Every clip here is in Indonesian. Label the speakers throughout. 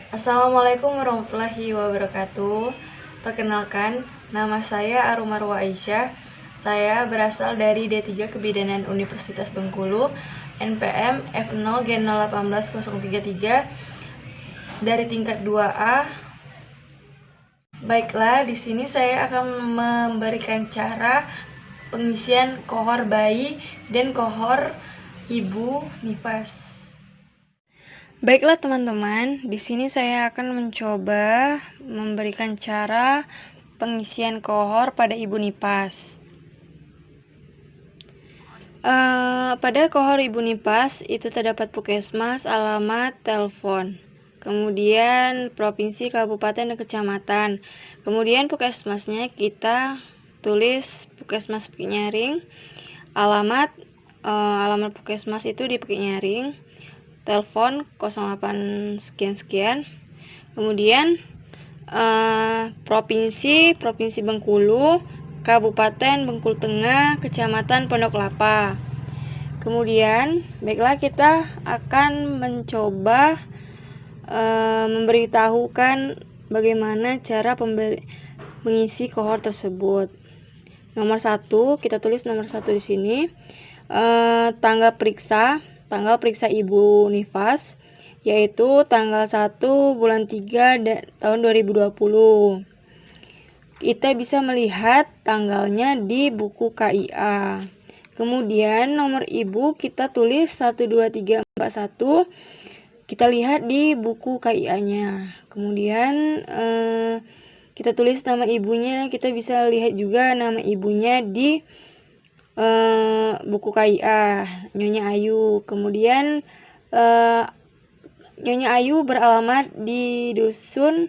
Speaker 1: Assalamualaikum warahmatullahi wabarakatuh. Perkenalkan, nama saya Arum Marwa Aisyah. Saya berasal dari D3 Kebidanan Universitas Bengkulu, NPM F0 Gen 018033 dari tingkat 2A. Baiklah, di sini saya akan memberikan cara pengisian kohor bayi dan kohor ibu nifas. Baiklah teman-teman, di sini saya akan mencoba memberikan cara pengisian kohor pada ibu nifas. Pada kohor ibu nifas itu terdapat puskesmas, alamat, telepon, kemudian provinsi, kabupaten, dan kecamatan. Kemudian puskesmasnya kita tulis puskesmas Bukit Nyaring, alamat puskesmas itu di Bukit Nyaring, telepon 08 sekian-sekian. Kemudian provinsi Bengkulu, kabupaten Bengkulu Tengah, kecamatan Pondok Lapa. Kemudian baiklah, kita akan mencoba memberitahukan bagaimana cara mengisi kohor tersebut. Nomor 1, kita tulis nomor 1 di sini. Tanggal periksa ibu nifas, yaitu tanggal 1 bulan 3 tahun 2020. Kita bisa melihat tanggalnya di buku KIA. Kemudian nomor ibu kita tulis 12341. Kita lihat di buku KIA-nya. Kemudian kita tulis nama ibunya, kita bisa lihat juga nama ibunya di buku KIA, Nyonya Ayu. Kemudian Nyonya Ayu beralamat di dusun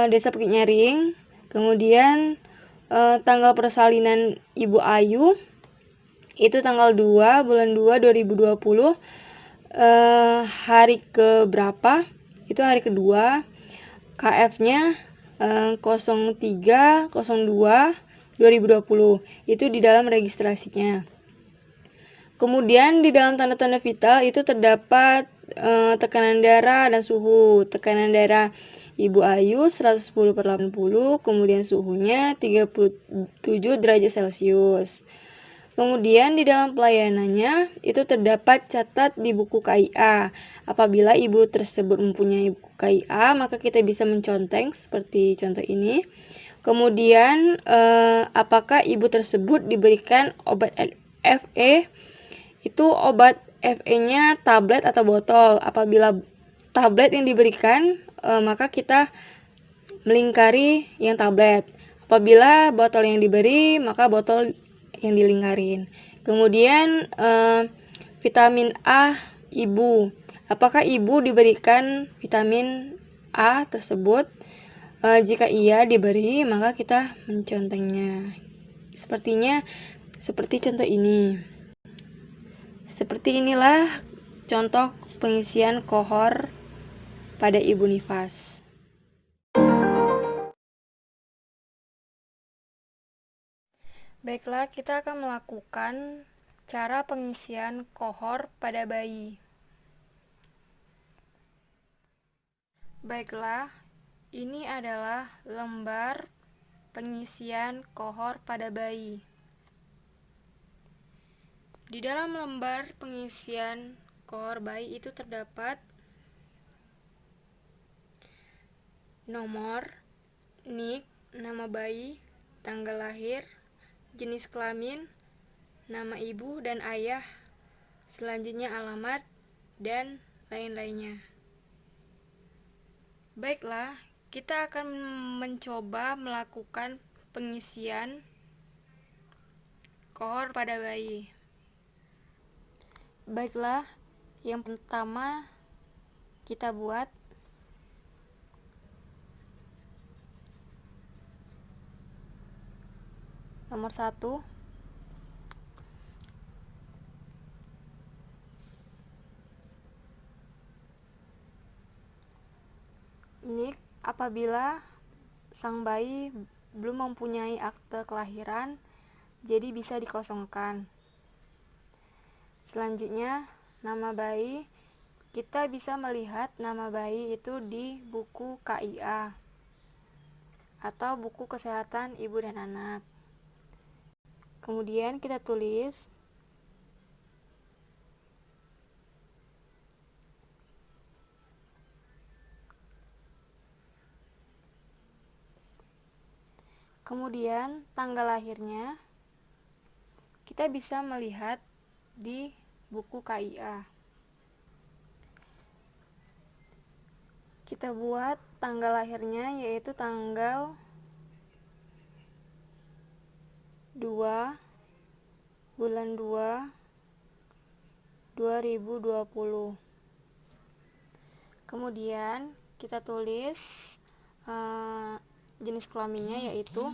Speaker 1: Desa Bukit Nyaring. Kemudian tanggal persalinan Ibu Ayu itu tanggal 2 bulan 2 2020. Hari ke berapa? Itu hari kedua. KF-nya 03/02/2020. Itu di dalam registrasinya. Kemudian di dalam tanda-tanda vital itu terdapat tekanan darah dan suhu. Tekanan darah Ibu Ayu 110/80, kemudian suhunya 37 derajat Celcius. Kemudian di dalam pelayanannya itu terdapat catat di buku KIA. Apabila ibu tersebut mempunyai buku KIA, maka kita bisa menconteng seperti contoh ini. Kemudian apakah ibu tersebut diberikan obat FE? Itu obat FE-nya tablet atau botol. Apabila tablet yang diberikan, maka kita melingkari yang tablet. Apabila botol yang diberi, maka botol yang dilingkarin. Kemudian vitamin A ibu. Apakah ibu diberikan vitamin A tersebut? Jika iya diberi, maka kita mencontengnya. Sepertinya seperti contoh ini. Seperti inilah contoh pengisian kohor pada ibu nifas. Baiklah, kita akan melakukan cara pengisian kohor pada bayi. Baiklah, ini adalah lembar pengisian kohor pada bayi. Di dalam lembar pengisian kohor bayi itu terdapat nomor, nik, nama bayi, tanggal lahir, jenis kelamin, nama ibu dan ayah, selanjutnya alamat, dan lain-lainnya. Baiklah, kita akan mencoba melakukan pengisian kohor pada bayi. Baiklah, yang pertama kita buat nomor 1. Nik, apabila sang bayi belum mempunyai akte kelahiran, jadi bisa dikosongkan. Selanjutnya, nama bayi kita bisa melihat nama bayi itu di buku KIA atau buku kesehatan ibu dan anak. Kemudian kita tulis kemudian tanggal lahirnya kita bisa melihat di buku KIA. Kita buat tanggal lahirnya yaitu tanggal 2 bulan 2 2020. Kemudian kita tulis jenis kelaminnya yaitu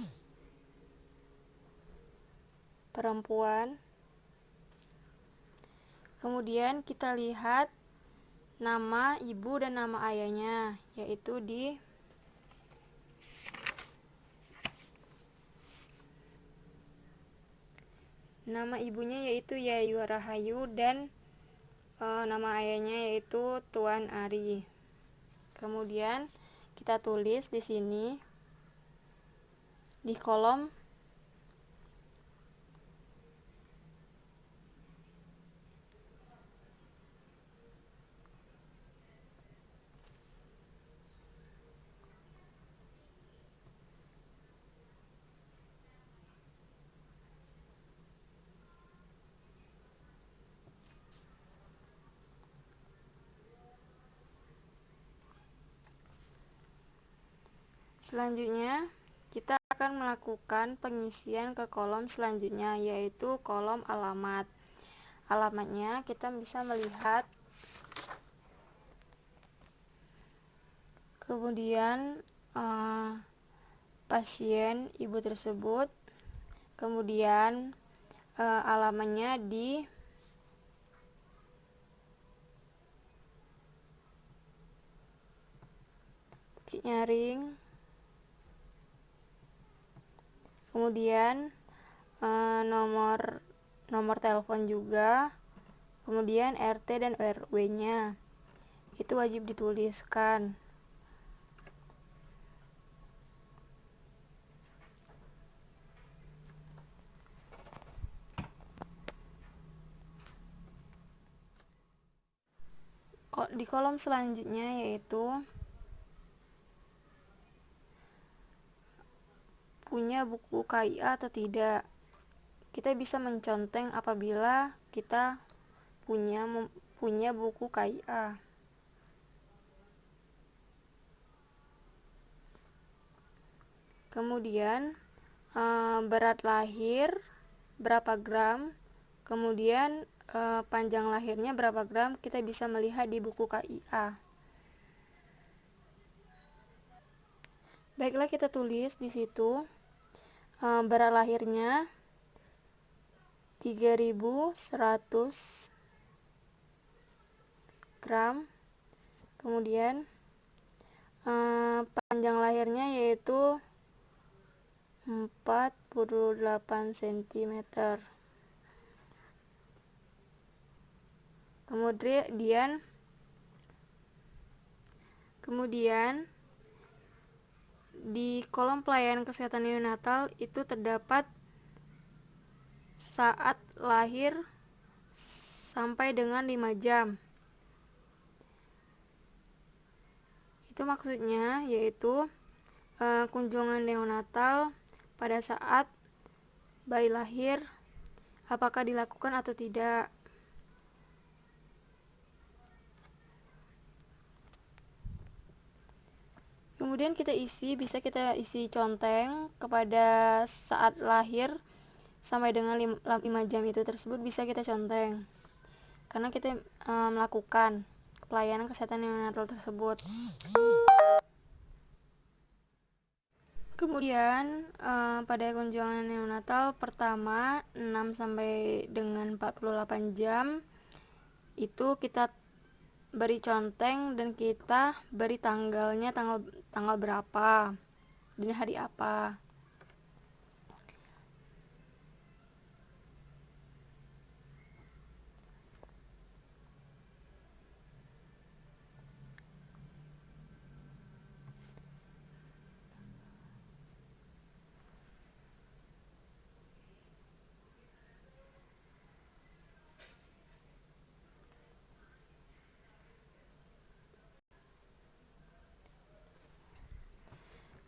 Speaker 1: perempuan. Kemudian kita lihat nama ibu dan nama ayahnya, yaitu di nama ibunya yaitu Yayu Rahayu dan nama ayahnya yaitu Tuan Ari. Kemudian kita tulis di sini di kolom selanjutnya. Kita akan melakukan pengisian ke kolom selanjutnya, yaitu kolom alamat. Alamatnya kita bisa melihat, kemudian pasien ibu tersebut, kemudian alamatnya di Bukit Nyaring, kemudian nomor telepon juga, kemudian RT dan RW-nya itu wajib dituliskan. Di kolom selanjutnya yaitu punya buku KIA atau tidak. Kita bisa menconteng apabila kita punya buku KIA. Kemudian berat lahir berapa gram, kemudian panjang lahirnya berapa gram, kita bisa melihat di buku KIA. Baiklah, kita tulis di situ berat lahirnya 3100 gram, kemudian panjang lahirnya yaitu 48 cm. Kemudian di kolom pelayanan kesehatan neonatal itu terdapat saat lahir sampai dengan 5 jam. Itu maksudnya yaitu kunjungan neonatal pada saat bayi lahir, apakah dilakukan atau tidak. Kemudian bisa kita isi conteng kepada saat lahir sampai dengan 5 jam itu tersebut, bisa kita conteng karena kita melakukan pelayanan kesehatan neonatal tersebut. Kemudian pada kunjungan neonatal pertama 6 sampai dengan 48 jam itu kita beri conteng dan kita beri tanggalnya, tanggal berapa dan hari apa.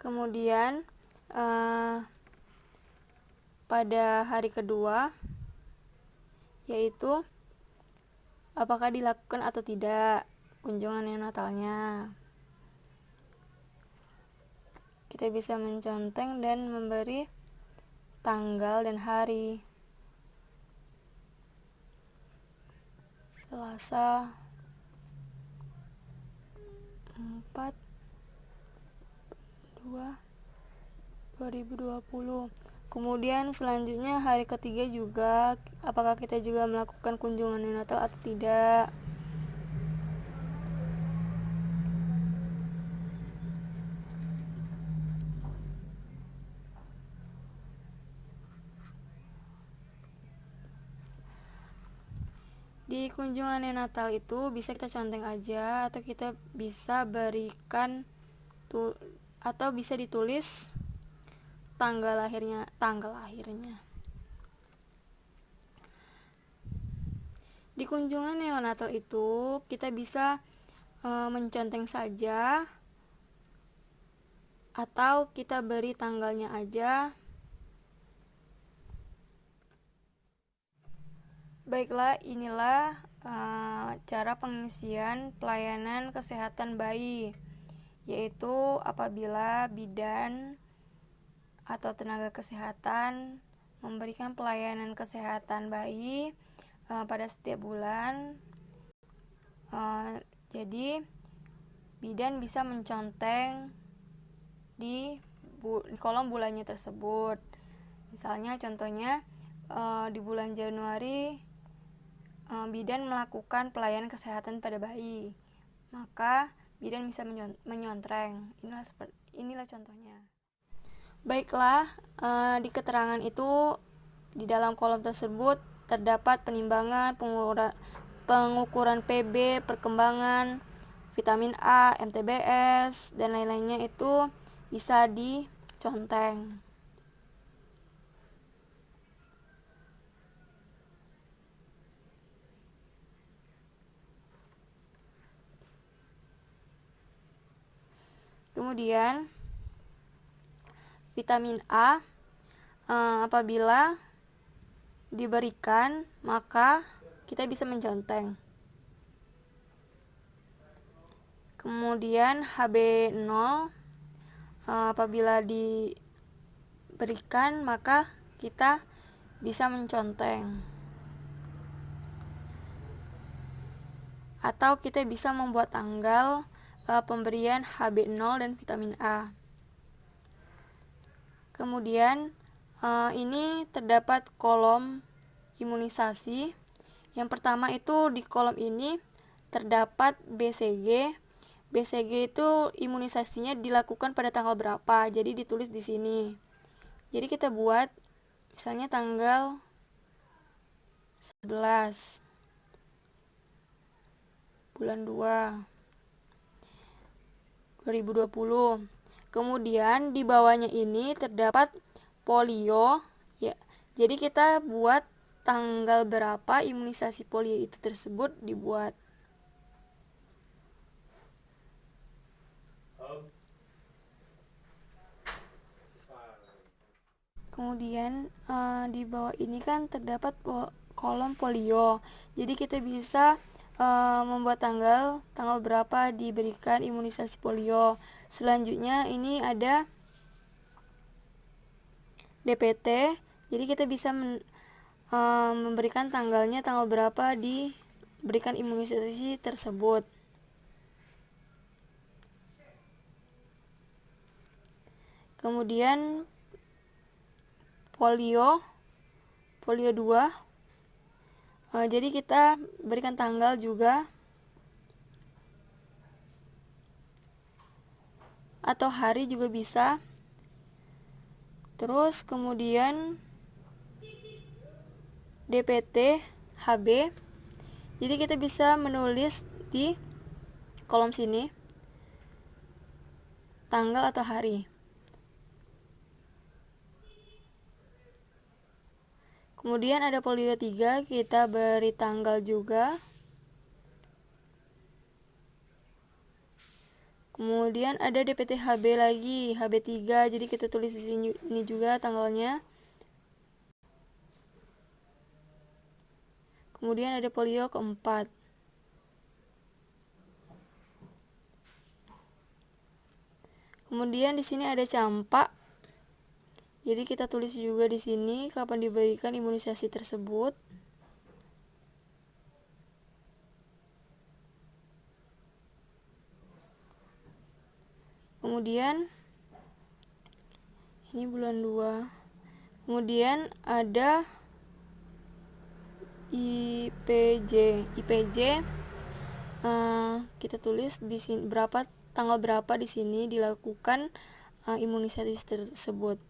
Speaker 1: Kemudian pada hari kedua, yaitu apakah dilakukan atau tidak kunjungan neonatalnya. Kita bisa menconteng dan memberi tanggal dan hari. Selasa 4/2/2020. Kemudian selanjutnya hari ketiga juga, apakah kita juga melakukan kunjungan neonatal atau tidak. Di kunjungan neonatal itu bisa kita conteng aja, atau kita bisa berikan atau bisa ditulis tanggal lahirnya. Di kunjungan neonatal itu kita bisa menconteng saja, atau kita beri tanggalnya aja. Baiklah, inilah cara pengisian pelayanan kesehatan bayi, yaitu apabila bidan atau tenaga kesehatan memberikan pelayanan kesehatan bayi pada setiap bulan. Jadi bidan bisa menconteng di kolom bulannya tersebut. Misalnya contohnya di bulan Januari bidan melakukan pelayanan kesehatan pada bayi, maka bidan bisa menyontreng. Inilah contohnya. Baiklah, di keterangan itu di dalam kolom tersebut terdapat penimbangan, pengukuran PB, perkembangan, vitamin A, MTBS, dan lain-lainnya itu bisa diconteng. Kemudian vitamin A apabila diberikan maka kita bisa menconteng. Kemudian HB0 apabila diberikan maka kita bisa menconteng. Atau kita bisa membuat tanggal pemberian HB0 dan vitamin A. Kemudian ini terdapat kolom imunisasi. Yang pertama itu di kolom ini terdapat BCG. BCG itu imunisasinya dilakukan pada tanggal berapa, jadi ditulis di sini. Jadi kita buat misalnya tanggal 11 bulan 2 2020. Kemudian di bawahnya ini terdapat polio ya. Jadi kita buat tanggal berapa imunisasi polio itu tersebut dibuat. Kemudian di bawah ini kan terdapat kolom polio. Jadi kita bisa membuat tanggal berapa diberikan imunisasi polio. Selanjutnya ini ada DPT. Jadi kita bisa memberikan tanggalnya tanggal berapa diberikan imunisasi tersebut. Kemudian polio 2. Jadi kita berikan tanggal juga atau hari juga bisa. Terus kemudian DPT HB. Jadi kita bisa menulis di kolom sini tanggal atau hari. Kemudian ada polio 3, kita beri tanggal juga. Kemudian ada DPT-HB lagi, HB3, jadi kita tulis di sini juga tanggalnya. Kemudian ada polio keempat. Kemudian di sini ada campak. Jadi kita tulis juga di sini kapan diberikan imunisasi tersebut. Kemudian ini bulan 2. Kemudian ada IPJ. Kita tulis di sini tanggal berapa di sini dilakukan imunisasi tersebut.